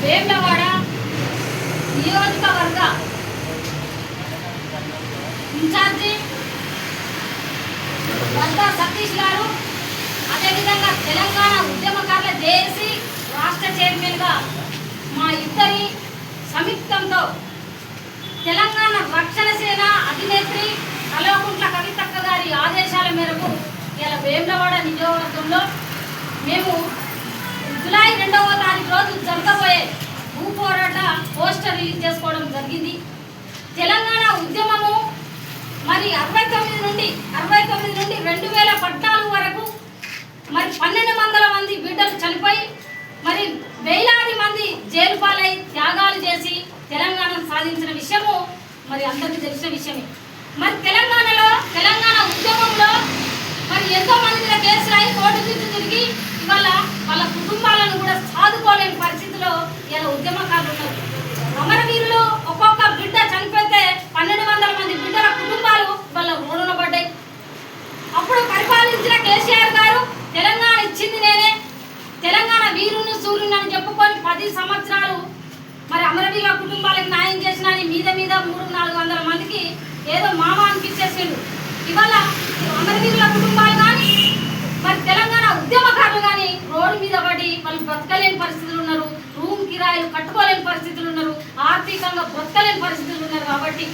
వేములవాడ నియోజకవర్గ ఇన్ఛార్జి వద్ద సతీష్ గారు, అదేవిధంగా తెలంగాణ ఉద్యమకారుల జేఏసీ రాష్ట్ర చైర్మన్గా మా ఇద్దరి సంయుక్తంతో తెలంగాణ రక్షణ సేన అధినేత్రి కల్వకుంట్ల కవితక్క గారి ఆదేశాల మేరకు ఇలా వేములవాడ నియోజకవర్గంలో మేము జూలై 2వ తారీఖు రోజు జరగబోయే భూ పోరాట పోస్టర్ రిలీజ్ చేసుకోవడం జరిగింది. తెలంగాణ ఉద్యమము మరి 69 నుండి 2014 వరకు మరి 1200 మంది బిడ్డలు చనిపోయి మరి వేలాది మంది జైలు పాలై త్యాగాలు చేసి తెలంగాణను సాధించిన విషయము మరి అందరికీ తెలిసిన విషయమే. మరి తెలంగాణ ఉద్యమంలో మరి ఎంతో మంది మీద కేసులు అయి కోర్టు చుట్టూ తిరిగి ఇవాళ వాళ్ళ కుటుంబాలను కూడా సాదుకోలేని పరిస్థితిలో ఇలా ఉద్యమకారులు ఉన్నారు. అమరవీరులు ఒక్కొక్క బిడ్డ చనిపోతే 1200 మంది బిడ్డల కుటుంబాలు వాళ్ళ రోడ్డున పడ్డాయి. అప్పుడు పరిపాలించిన కేసీఆర్ గారు తెలంగాణ ఇచ్చింది నేనే, తెలంగాణ వీరుని సూర్యుని అని చెప్పుకొని 10 సంవత్సరాలు మరి అమరవీరుల కుటుంబాలకు న్యాయం చేసిన మీద 300-400 మందికి ఏదో మామ అనిపించేసిండు. ఇవాళ అమరవీరుల కుటుంబాలు కానీ మరి తెలంగాణ ఉద్యమకారులు కానీ రోడ్డు మీద పడి వాళ్ళు బ్రతకలేని పరిస్థితులు ఉన్నారు, రూమ్ కిరాయిలు కట్టుకోలేని పరిస్థితులు ఉన్నారు, ఆర్థికంగా బ్రతకలేని పరిస్థితులు ఉన్నారు. కాబట్టి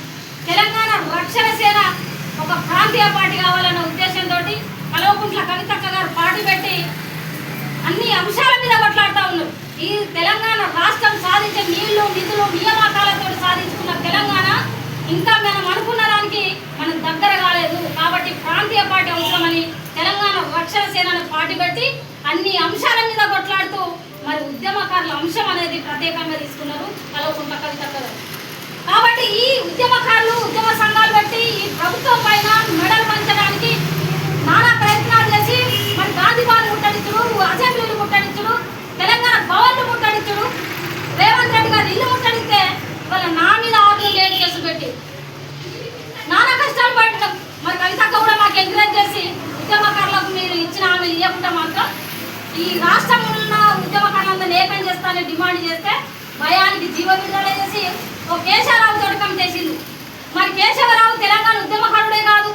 తెలంగాణ రక్షణ సేన ఒక ప్రాంతీయ పార్టీ కావాలన్న ఉద్దేశంతో కల్వకుంట్ల కవితక్క గారు పార్టీ పెట్టి అన్ని అంశాల మీద కొట్లాడుతూ ఉన్నారు. ఈ తెలంగాణ రాష్ట్రం సాధించే నీళ్లు నిధులు నియామకాలతో సాధించుకున్న తెలంగాణ ఇంకా మనం అనుకున్న దానికి మనం దగ్గర కాలేదు. కాబట్టి ప్రాంతీయ పార్టీ అవసరమని తెలంగాణ రక్షణ సేనను పార్టీ పెట్టి అన్ని అంశాల మీద కొట్లాడుతూ మరి ఉద్యమకారుల అంశం అనేది ప్రత్యేకంగా తీసుకున్నారు కల్వకుంట్ల కవితక్క గారు. కాబట్టి ఈ ఉద్యమకారులు ఉద్యమ సంఘాలు బట్టి ఈ ప్రభుత్వం పైన మెడలు పంచడానికి నానా ప్రయత్నాలు చేసి మరి గాంధీ భవన్ ముట్టడించుడు, అసెంబ్లీలు ముట్టడించుడు, తెలంగాణ భవన్లు ముట్టడించుడు, రేవంత్ రెడ్డి గారు ఇల్లు ముట్టడిస్తే వాళ్ళ నా మీద 6 కేసు పెట్టి నానా కష్టాలు పడటం. మరి కవితక్క కూడా మాకు ఎంకరేజ్ చేసి ఉద్యమకారులకు మీరు ఇచ్చిన హామీలు ఇవ్వకుండా మాత్రం ఈ రాష్ట్రంలో ఉన్న ఉద్యమకారులందరినీ ఏకం చేస్తానని డిమాండ్ చేస్తే భయానికి జీవ విడుదల చేసి ఓ కేశవరావు తోటి కమిటీ వేసింది. మరి కేశవరావు తెలంగాణ ఉద్యమకారుడే కాదు,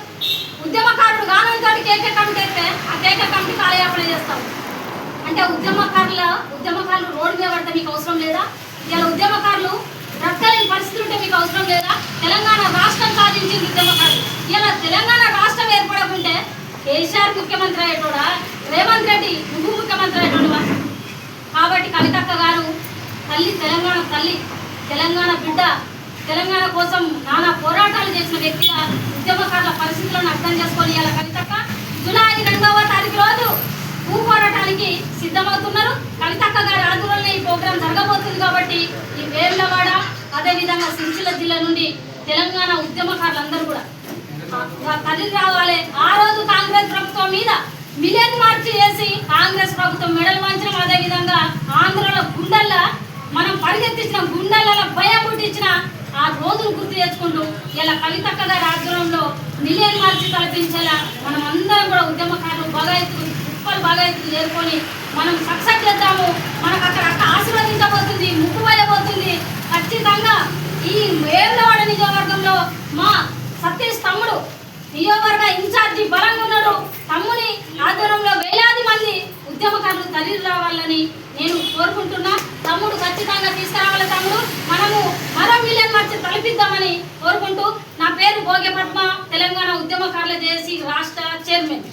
ఉద్యమకారుడు గానంతో కేకే కమిటీ వేస్తే ఆ కేకే కమిటీ కాలయాపన చేస్తాం అంటే ఉద్యమకారులు రోడ్డు మీద పడితే మీకు అవసరం లేదా? ఇలా ఉద్యమకారులు బ్రతకలేని పరిస్థితులు ఉంటే మీకు అవసరం లేదా? తెలంగాణ రాష్ట్రం సాధించింది ఉద్యమకారులు. ఇలా తెలంగాణ రాష్ట్రం ఏర్పడకుంటే కేసీఆర్ ముఖ్యమంత్రి అయ్యేటోడా, రేవంత్ రెడ్డి నువ్వు ముఖ్యమంత్రి అయ్యేటోడువా? కాబట్టి కవితక్క గారు తెలంగాణ బిడ్డ, తెలంగాణ కోసం నానా పోరాటాలు చేసిన వ్యక్తిగా ఉద్యమకారుల పరిస్థితులను అర్థం చేసుకొని ఇలా కవితక్క జూలై 2వ తారీఖు రోజు భూ పోరాటానికి సిద్ధమవుతున్నారు. కవితక్క గారి ఆధ్వర్యంలో ఈ ప్రోగ్రాం జరగబోతుంది. కాబట్టి ఈ వేములవాడ అదేవిధంగా సిరిసిల్ల జిల్లా నుండి తెలంగాణ ఉద్యమకారులందరూ కూడా తల్లి రావాలి. ఆ రోజు కాంగ్రెస్ ప్రభుత్వం మీద మిలియన్ మార్చి చేసి కాంగ్రెస్ ప్రభుత్వం మెడలు వంచడం, అదేవిధంగా ఆంధ్రలో గుండెల్లో మనం పరిగెత్తించిన గుండెలలో భయం పుట్టించిన ఆ రోజును గుర్తు తెచ్చుకుంటూ ఇలా కవితక్క గారి ఆధ్వర్యంలో మిలియన్ మార్చి కల్పించేలా మనం అందరం కూడా ఉద్యమకారులు బాగా ఎత్తులు చేరుకొని మనం సక్సెస్ చేద్దాము. మనకు అక్కడ ఆశీర్వదించబోతుంది, ముక్కుపోయబోతుంది. ఖచ్చితంగా ఈ వేములవాడ నియోజకవర్గంలో మా సతీష్ తమ్ముడు నియోజకవర్గ ఇన్ఛార్జి బలంగా ఉన్నారు. తమ్ముని ఆధ్వర్యంలో వేలాది మంది ఉద్యమకారులు తల్లి రావాలని నేను కోరుకుంటున్నా. తమ్ముడు ఖచ్చితంగా తీసుకురావాలి. తమ్ముడు మనము మరో మిలియన్ మార్చి తలపిద్దామని కోరుకుంటూ నా పేరు భోగ్య పద్మ, తెలంగాణ ఉద్యమకారుల జేఏసీ రాష్ట్ర చైర్మన్.